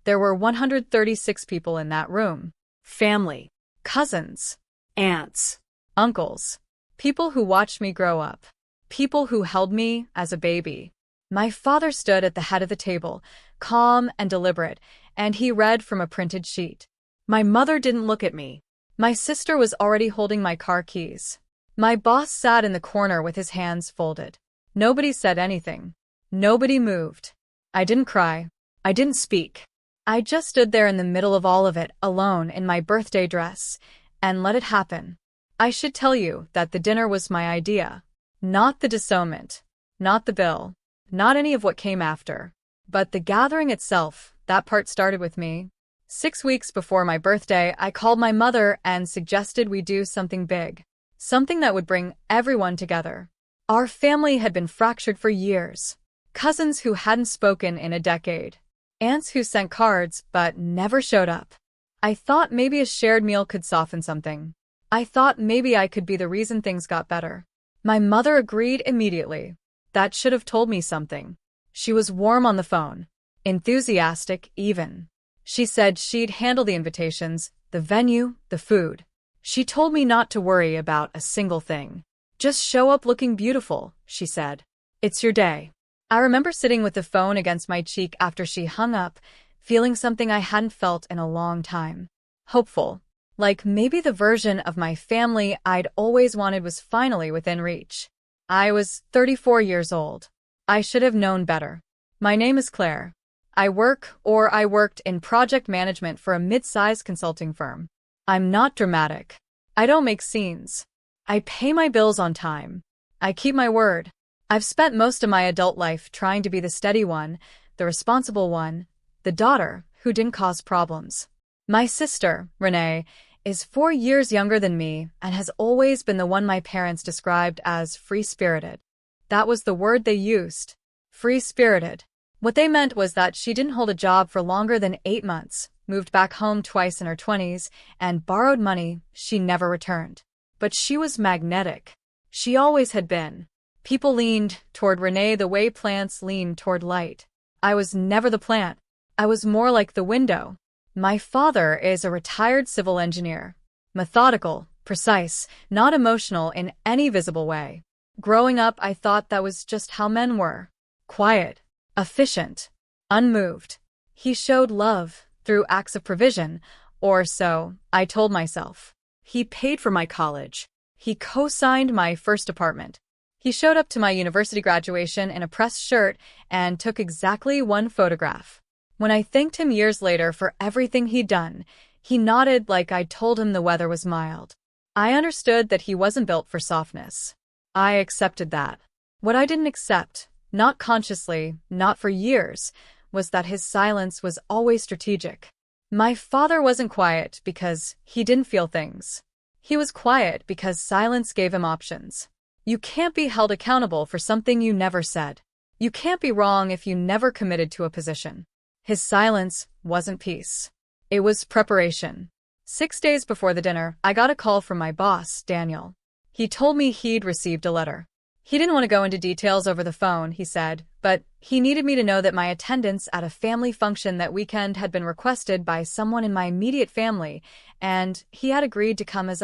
There were 136 people in that room. Family, cousins, aunts, uncles, people who watched me grow up, people who held me as a baby. My father stood at the head of the table, calm and deliberate, and he read from a printed sheet. My mother didn't look at me. My sister was already holding my car keys. My boss sat in the corner with his hands folded. Nobody said anything. Nobody moved. I didn't cry. I didn't speak. I just stood there in the middle of all of it, alone in my birthday dress, and let it happen. I should tell you that the dinner was my idea. Not the disownment, not the bill, not any of what came after. But the gathering itself, that part started with me. 6 weeks before my birthday, I called my mother and suggested we do something big. Something that would bring everyone together. Our family had been fractured for years. Cousins who hadn't spoken in a decade. Aunts who sent cards but never showed up. I thought maybe a shared meal could soften something. I thought maybe I could be the reason things got better. My mother agreed immediately. That should have told me something. She was warm on the phone. Enthusiastic, even. She said she'd handle the invitations, the venue, the food. She told me not to worry about a single thing. Just show up looking beautiful, she said. It's your day. I remember sitting with the phone against my cheek after she hung up, feeling something I hadn't felt in a long time. Hopeful. Like maybe the version of my family I'd always wanted was finally within reach. I was 34 years old. I should have known better. My name is Claire. I worked in project management for a mid-sized consulting firm. I'm not dramatic. I don't make scenes. I pay my bills on time. I keep my word. I've spent most of my adult life trying to be the steady one, the responsible one, the daughter who didn't cause problems. My sister, Renee, is 4 years younger than me and has always been the one my parents described as free-spirited. That was the word they used. Free-spirited. What they meant was that she didn't hold a job for longer than 8 months, moved back home twice in her 20s, and borrowed money she never returned. But she was magnetic. She always had been. People leaned toward Renee the way plants lean toward light. I was never the plant. I was more like the window. My father is a retired civil engineer. Methodical, precise, not emotional in any visible way. Growing up, I thought that was just how men were. Quiet, efficient, unmoved. He showed love through acts of provision, or so I told myself. He paid for my college. He co-signed my first apartment. He showed up to my university graduation in a pressed shirt and took exactly one photograph. When I thanked him years later for everything he'd done, he nodded like I'd told him the weather was mild. I understood that he wasn't built for softness. I accepted that. What I didn't accept, not consciously, not for years, was that his silence was always strategic. My father wasn't quiet because he didn't feel things. He was quiet because silence gave him options. You can't be held accountable for something you never said. You can't be wrong if you never committed to a position. His silence wasn't peace. It was preparation. 6 days before the dinner, I got a call from my boss, Daniel. He told me he'd received a letter. He didn't want to go into details over the phone, he said, but he needed me to know that my attendance at a family function that weekend had been requested by someone in my immediate family, and he had agreed to come as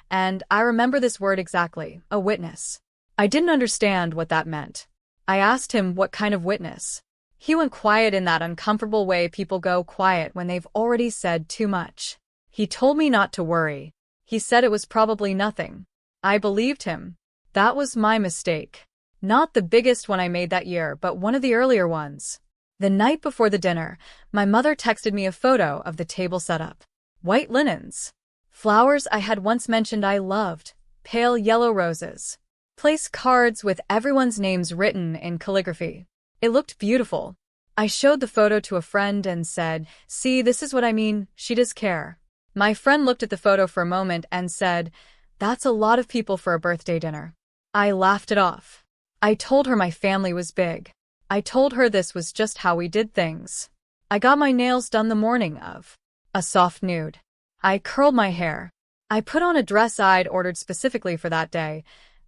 and I remember this word exactly, a witness. I didn't understand what that meant. I asked him what kind of witness. He went quiet in that uncomfortable way people go quiet when they've already said too much. He told me not to worry. He said it was probably nothing. I believed him. That was my mistake. Not the biggest one I made that year, but one of the earlier ones. The night before the dinner, my mother texted me a photo of the table set up. White linens. Flowers I had once mentioned I loved. Pale yellow roses. Place cards with everyone's names written in calligraphy. It looked beautiful. I showed the photo to a friend and said, "See, this is what I mean, she does care." My friend looked at the photo for a moment and said, "That's a lot of people for a birthday dinner." I laughed it off. I told her my family was big. I told her this was just how we did things. I got my nails done the morning of a soft nude. I curled my hair. I put on a dress I'd ordered specifically for that day.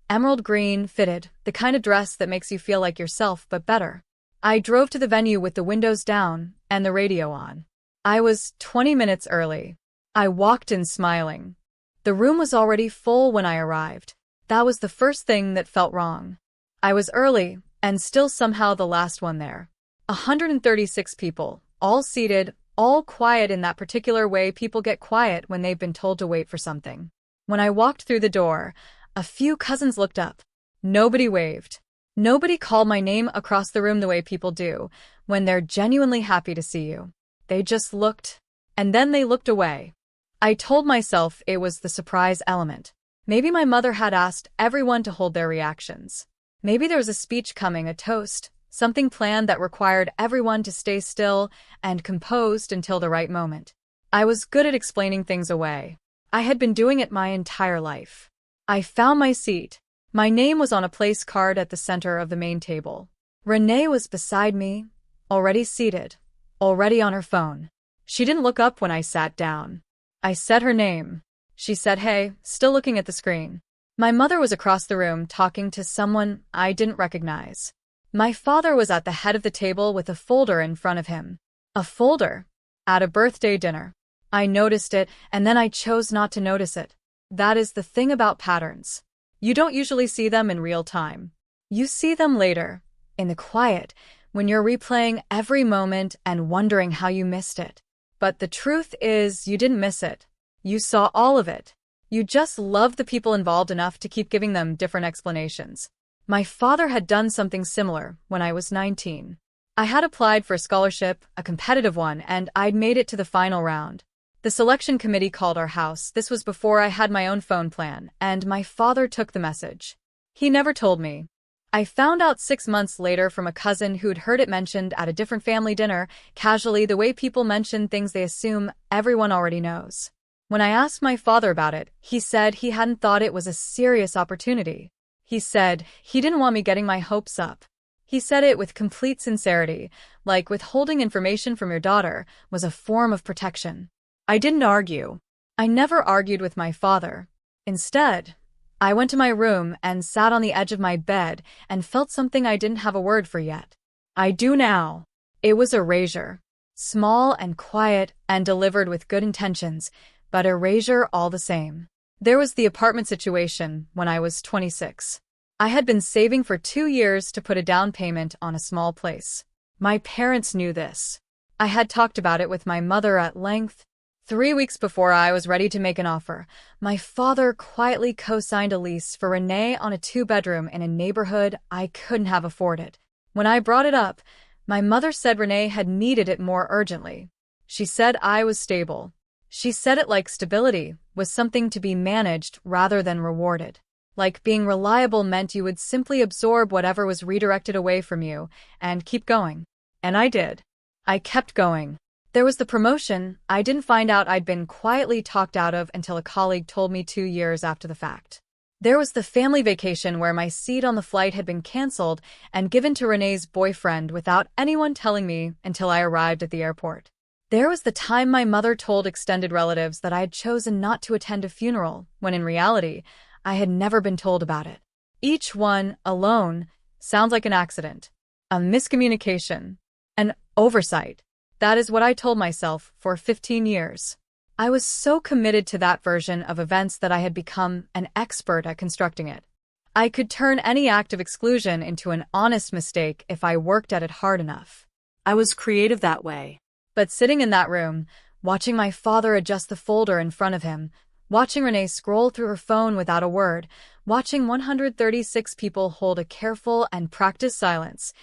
Emerald green, fitted, the kind of dress that makes you feel like yourself but better. I drove to the venue with the windows down and the radio on. I was 20 minutes early. I walked in smiling. The room was already full when I arrived. That was the first thing that felt wrong. I was early, and still somehow the last one there. 136 people, all seated, all quiet in that particular way people get quiet when they've been told to wait for something. When I walked through the door, a few cousins looked up. Nobody waved. Nobody called my name across the room the way people do when they're genuinely happy to see you. They just looked, and then they looked away. I told myself it was the surprise element. Maybe my mother had asked everyone to hold their reactions. Maybe there was a speech coming, a toast, something planned that required everyone to stay still and composed until the right moment. I was good at explaining things away. I had been doing it my entire life. I found my seat. My name was on a place card at the center of the main table. Renee was beside me, already seated, already on her phone. She didn't look up when I sat down. I said her name. She said, "Hey," still looking at the screen. My mother was across the room talking to someone I didn't recognize. My father was at the head of the table with a folder in front of him. A folder? At a birthday dinner. I noticed it, and then I chose not to notice it. That is the thing about patterns. You don't usually see them in real time. You see them later, in the quiet, when you're replaying every moment and wondering how you missed it. But the truth is, you didn't miss it. You saw all of it. You just loved the people involved enough to keep giving them different explanations. My father had done something similar when I was 19. I had applied for a scholarship, a competitive one, and I'd made it to the final round. The selection committee called our house. This was before I had my own phone plan, and my father took the message. He never told me. I found out 6 months later from a cousin who'd heard it mentioned at a different family dinner, casually, the way people mention things they assume everyone already knows. When I asked my father about it, he said he hadn't thought it was a serious opportunity. He said he didn't want me getting my hopes up. He said it with complete sincerity, like withholding information from your daughter was a form of protection. I didn't argue. I never argued with my father. Instead, I went to my room and sat on the edge of my bed and felt something I didn't have a word for yet. I do now. It was erasure. Small and quiet and delivered with good intentions, but erasure all the same. There was the apartment situation when I was 26. I had been saving for 2 years to put a down payment on a small place. My parents knew this. I had talked about it with my mother at length. 3 weeks before I was ready to make an offer, my father quietly co-signed a lease for Renee on a 2-bedroom in a neighborhood I couldn't have afforded. When I brought it up, my mother said Renee had needed it more urgently. She said I was stable. She said it like stability was something to be managed rather than rewarded. Like being reliable meant you would simply absorb whatever was redirected away from you and keep going. And I did. I kept going. There was the promotion I didn't find out I'd been quietly talked out of until a colleague told me 2 years after the fact. There was the family vacation where my seat on the flight had been canceled and given to Renee's boyfriend without anyone telling me until I arrived at the airport. There was the time my mother told extended relatives that I had chosen not to attend a funeral, when in reality, I had never been told about it. Each one, alone, sounds like an accident, a miscommunication, an oversight. That is what I told myself for 15 years. I was so committed to that version of events that I had become an expert at constructing it. I could turn any act of exclusion into an honest mistake if I worked at it hard enough. I was creative that way. But sitting in that room, watching my father adjust the folder in front of him, watching Renee scroll through her phone without a word, watching 136 people hold a careful and practiced silence,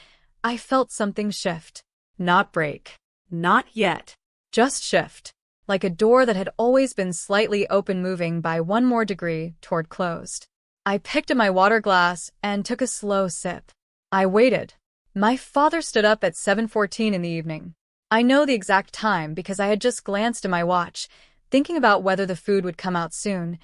I felt something shift. Not break. Not yet. Just shift. Like a door that had always been slightly open moving by 1 more degree toward closed. I picked up my water glass and took a slow sip. I waited. My father stood up at 7:14 in the evening. I know the exact time because I had just glanced at my watch, thinking about whether the food would come out soon,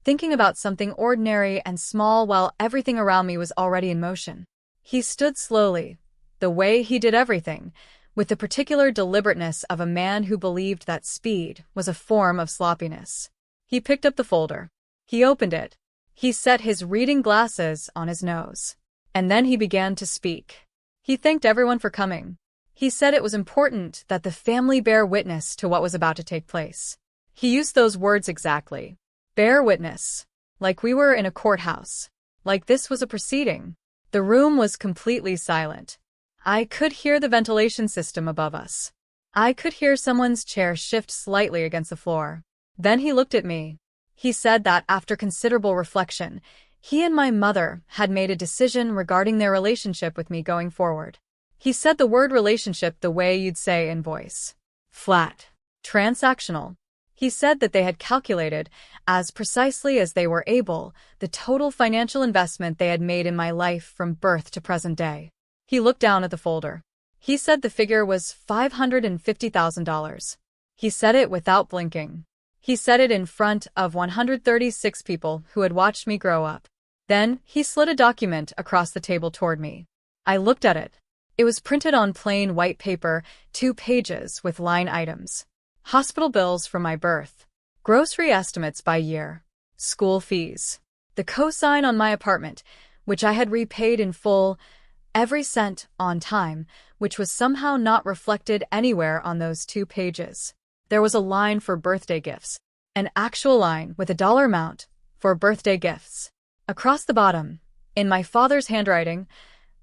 thinking about something ordinary and small while everything around me was already in motion. He stood slowly, the way he did everything, with the particular deliberateness of a man who believed that speed was a form of sloppiness. He picked up the folder. He opened it. He set his reading glasses on his nose. And then he began to speak. He thanked everyone for coming. He said it was important that the family bear witness to what was about to take place. He used those words exactly. Bear witness. Like we were in a courthouse. Like this was a proceeding. The room was completely silent. I could hear the ventilation system above us. I could hear someone's chair shift slightly against the floor. Then he looked at me. He said that after considerable reflection, he and my mother had made a decision regarding their relationship with me going forward. He said the word relationship the way you'd say invoice. Flat. Transactional. He said that they had calculated, as precisely as they were able, the total financial investment they had made in my life from birth to present day. He looked down at the folder. He said the figure was $550,000. He said it without blinking. He said it in front of 136 people who had watched me grow up. Then, he slid a document across the table toward me. I looked at it. It was printed on plain white paper, 2 pages with line items. Hospital bills from my birth. Grocery estimates by year. School fees. The cosign on my apartment, which I had repaid in full, every cent on time, which was somehow not reflected anywhere on those 2 pages. There was a line for birthday gifts, an actual line with a dollar amount for birthday gifts. Across the bottom, in my father's handwriting,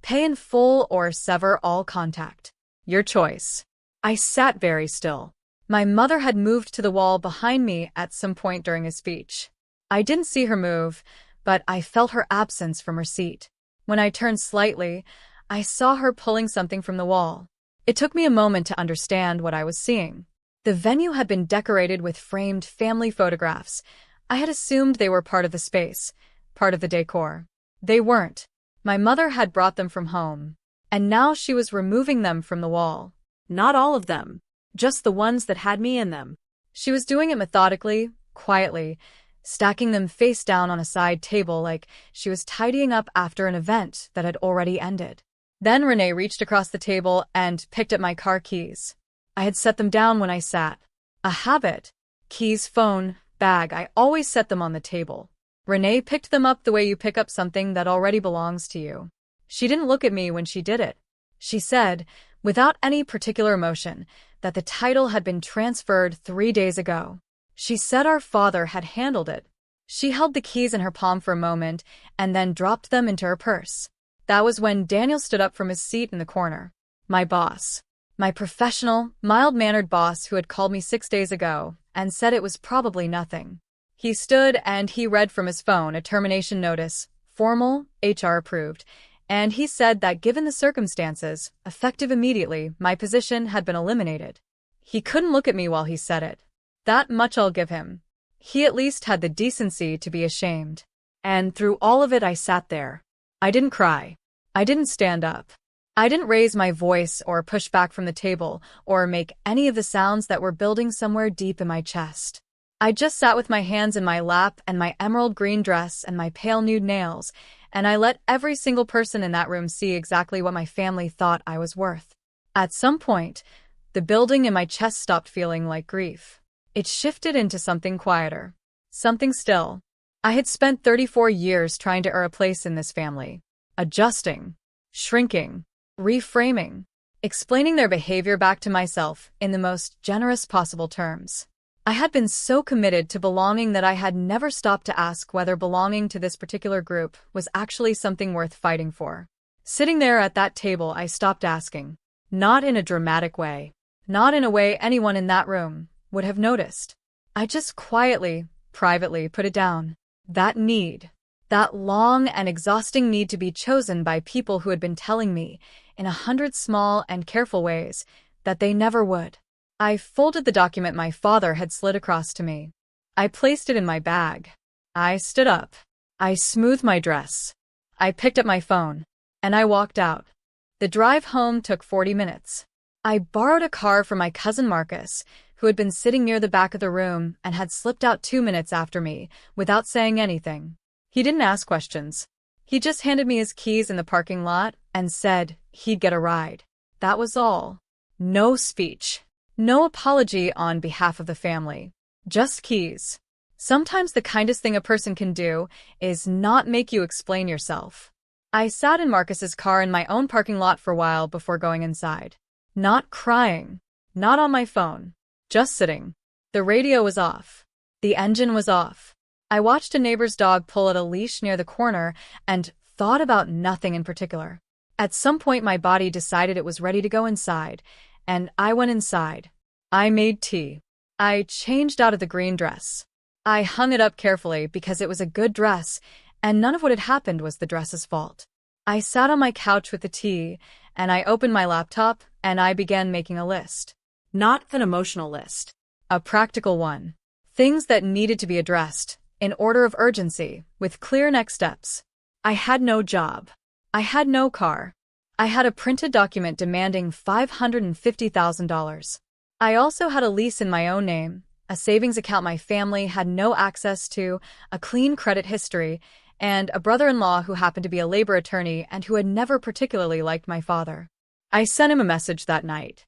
pay in full or sever all contact. Your choice. I sat very still. My mother had moved to the wall behind me at some point during his speech. I didn't see her move, but I felt her absence from her seat. When I turned slightly, I saw her pulling something from the wall. It took me a moment to understand what I was seeing. The venue had been decorated with framed family photographs. I had assumed they were part of the space, part of the decor. They weren't. My mother had brought them from home, and now she was removing them from the wall. Not all of them, just the ones that had me in them. She was doing it methodically, quietly, stacking them face down on a side table like she was tidying up after an event that had already ended. Then Renee reached across the table and picked up my car keys. I had set them down when I sat. A habit. Keys, phone, bag, I always set them on the table. Renee picked them up the way you pick up something that already belongs to you. She didn't look at me when she did it. She said, without any particular emotion, that the title had been transferred 3 days ago. She said our father had handled it. She held the keys in her palm for a moment and then dropped them into her purse. That was when Daniel stood up from his seat in the corner. My boss. My professional, mild-mannered boss who had called me 6 days ago and said it was probably nothing. He stood and he read from his phone a termination notice, formal, HR approved, and he said that given the circumstances, effective immediately, my position had been eliminated. He couldn't look at me while he said it. That much I'll give him. He at least had the decency to be ashamed. And through all of it I sat there. I didn't cry. I didn't stand up. I didn't raise my voice or push back from the table or make any of the sounds that were building somewhere deep in my chest. I just sat with my hands in my lap and my emerald green dress and my pale nude nails, and I let every single person in that room see exactly what my family thought I was worth. At some point, the building in my chest stopped feeling like grief. It shifted into something quieter. Something still. I had spent 34 years trying to earn a place in this family. Adjusting. Shrinking. Reframing. Explaining their behavior back to myself in the most generous possible terms. I had been so committed to belonging that I had never stopped to ask whether belonging to this particular group was actually something worth fighting for. Sitting there at that table, I stopped asking. Not in a dramatic way. Not in a way anyone in that room would have noticed. I just quietly, privately put it down. That need. That long and exhausting need to be chosen by people who had been telling me, in 100 small and careful ways, that they never would. I folded the document my father had slid across to me. I placed it in my bag. I stood up. I smoothed my dress. I picked up my phone. And I walked out. The drive home took 40 minutes. I borrowed a car from my cousin Marcus, who had been sitting near the back of the room and had slipped out 2 minutes after me, without saying anything. He didn't ask questions. He just handed me his keys in the parking lot and said he'd get a ride. That was all. No speech. No apology on behalf of the family. Just keys. Sometimes the kindest thing a person can do is not make you explain yourself. I sat in Marcus's car in my own parking lot for a while before going inside. Not crying. Not on my phone. Just sitting. The radio was off. The engine was off. I watched a neighbor's dog pull at a leash near the corner and thought about nothing in particular. At some point, my body decided it was ready to go inside, and I went inside. I made tea. I changed out of the green dress. I hung it up carefully because it was a good dress, and none of what had happened was the dress's fault. I sat on my couch with the tea, and I opened my laptop, and I began making a list. Not an emotional list. A practical one. Things that needed to be addressed, in order of urgency, with clear next steps. I had no job. I had no car. I had a printed document demanding $550,000. I also had a lease in my own name, a savings account my family had no access to, a clean credit history, and a brother-in-law who happened to be a labor attorney and who had never particularly liked my father. I sent him a message that night.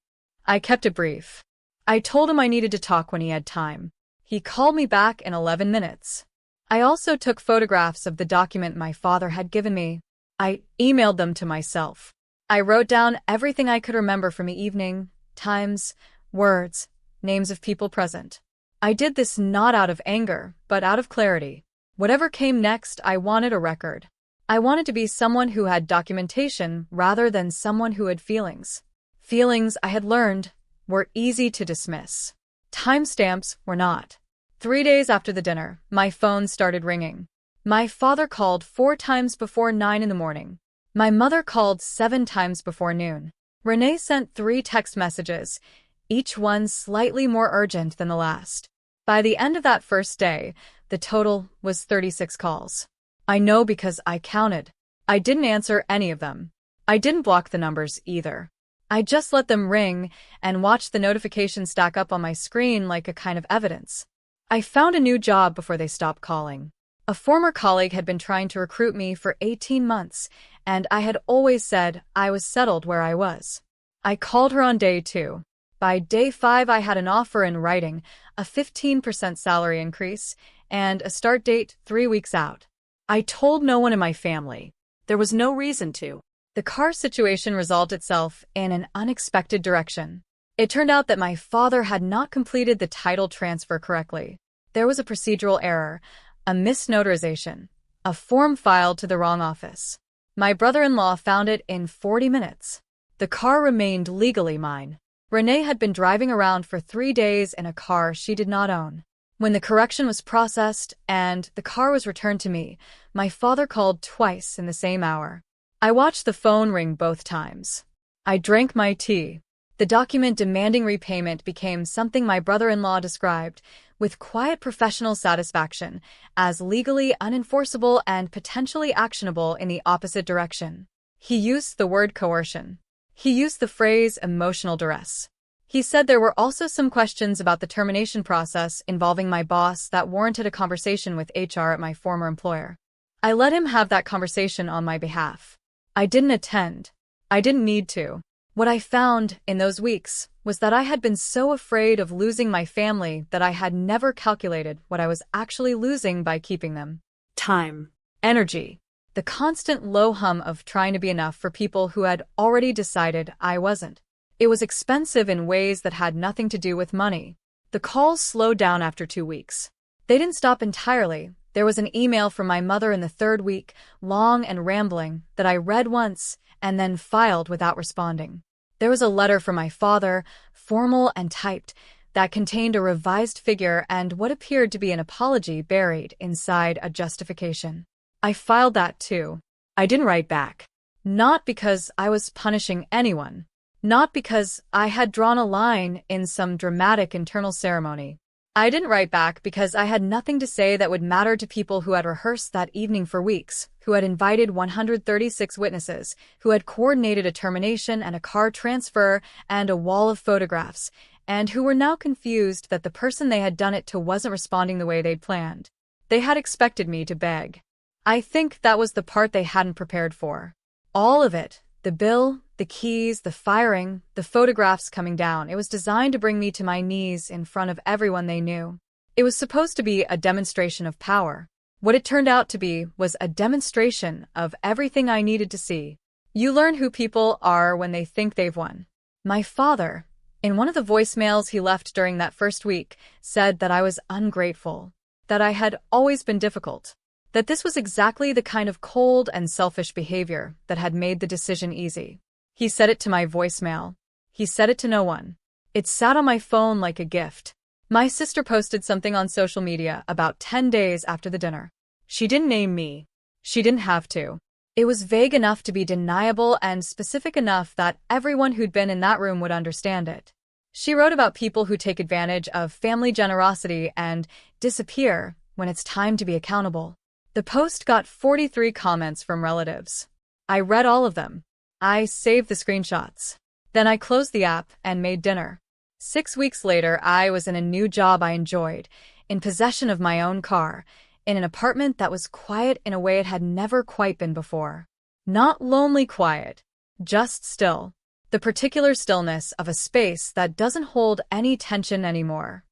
I kept it brief. I told him I needed to talk when he had time. He called me back in 11 minutes. I also took photographs of the document my father had given me. I emailed them to myself. I wrote down everything I could remember from the evening, times, words, names of people present. I did this not out of anger, but out of clarity. Whatever came next, I wanted a record. I wanted to be someone who had documentation rather than someone who had feelings. Feelings, I had learned, were easy to dismiss. Timestamps were not. 3 days after the dinner, my phone started ringing. My father called 4 times before 9 in the morning. My mother called 7 times before noon. Renee sent 3 text messages, each one slightly more urgent than the last. By the end of that first day, the total was 36 calls. I know because I counted. I didn't answer any of them. I didn't block the numbers either. I just let them ring and watched the notifications stack up on my screen like a kind of evidence. I found a new job before they stopped calling. A former colleague had been trying to recruit me for 18 months, and I had always said I was settled where I was. I called her on day 2. By day 5, I had an offer in writing, a 15% salary increase, and a start date 3 weeks out. I told no one in my family. There was no reason to. The car situation resolved itself in an unexpected direction. It turned out that my father had not completed the title transfer correctly. There was a procedural error, a misnotarization, a form filed to the wrong office. My brother-in-law found it in 40 minutes. The car remained legally mine. Renee had been driving around for 3 days in a car she did not own. When the correction was processed and the car was returned to me, my father called twice in the same hour. I watched the phone ring both times. I drank my tea. The document demanding repayment became something my brother-in-law described, with quiet professional satisfaction, as legally unenforceable and potentially actionable in the opposite direction. He used the word coercion. He used the phrase emotional duress. He said there were also some questions about the termination process involving my boss that warranted a conversation with HR at my former employer. I let him have that conversation on my behalf. I didn't attend. I didn't need to. What I found in those weeks was that I had been so afraid of losing my family that I had never calculated what I was actually losing by keeping them. Time. Energy. The constant low hum of trying to be enough for people who had already decided I wasn't. It was expensive in ways that had nothing to do with money. The calls slowed down after 2 weeks. They didn't stop entirely. There was an email from my mother in the 3rd week, long and rambling, that I read once and then filed without responding. There was a letter from my father, formal and typed, that contained a revised figure and what appeared to be an apology buried inside a justification. I filed that too. I didn't write back. Not because I was punishing anyone. Not because I had drawn a line in some dramatic internal ceremony. I didn't write back because I had nothing to say that would matter to people who had rehearsed that evening for weeks, who had invited 136 witnesses, who had coordinated a termination and a car transfer and a wall of photographs, and who were now confused that the person they had done it to wasn't responding the way they'd planned. They had expected me to beg. I think that was the part they hadn't prepared for. All of it, the bill, the keys, the firing, the photographs coming down, it was designed to bring me to my knees in front of everyone they knew. It was supposed to be a demonstration of power. What it turned out to be was a demonstration of everything I needed to see. You learn who people are when they think they've won. My father, in one of the voicemails he left during that first week, said that I was ungrateful, that I had always been difficult, that this was exactly the kind of cold and selfish behavior that had made the decision easy. He said it to my voicemail. He said it to no one. It sat on my phone like a gift. My sister posted something on social media about 10 days after the dinner. She didn't name me. She didn't have to. It was vague enough to be deniable and specific enough that everyone who'd been in that room would understand it. She wrote about people who take advantage of family generosity and disappear when it's time to be accountable. The post got 43 comments from relatives. I read all of them. I saved the screenshots. Then I closed the app and made dinner. 6 weeks later, I was in a new job I enjoyed, in possession of my own car, in an apartment that was quiet in a way it had never quite been before. Not lonely quiet, just still. The particular stillness of a space that doesn't hold any tension anymore.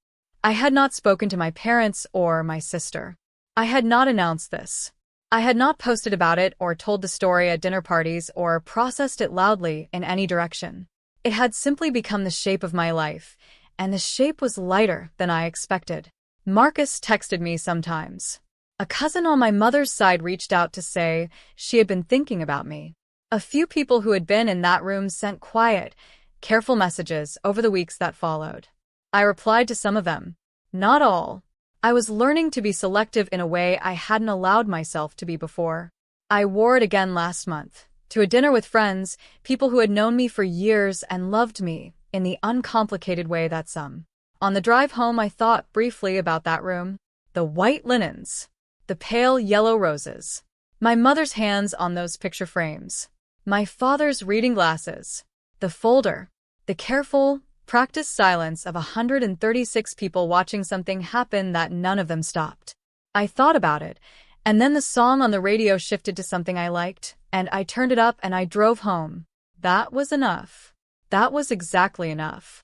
I had not spoken to my parents or my sister. I had not announced this. I had not posted about it or told the story at dinner parties or processed it loudly in any direction. It had simply become the shape of my life, and the shape was lighter than I expected. Marcus texted me sometimes. A cousin on my mother's side reached out to say she had been thinking about me. A few people who had been in that room sent quiet, careful messages over the weeks that followed. I replied to some of them. Not all. I was learning to be selective in a way I hadn't allowed myself to be before. I wore it again last month, to a dinner with friends, people who had known me for years and loved me in the uncomplicated way that some. On the drive home, I thought briefly about that room. The white linens. The pale yellow roses. My mother's hands on those picture frames. My father's reading glasses. The folder. The careful, practiced silence of 136 people watching something happen that none of them stopped. I thought about it, and then the song on the radio shifted to something I liked, and I turned it up and I drove home. That was enough. That was exactly enough.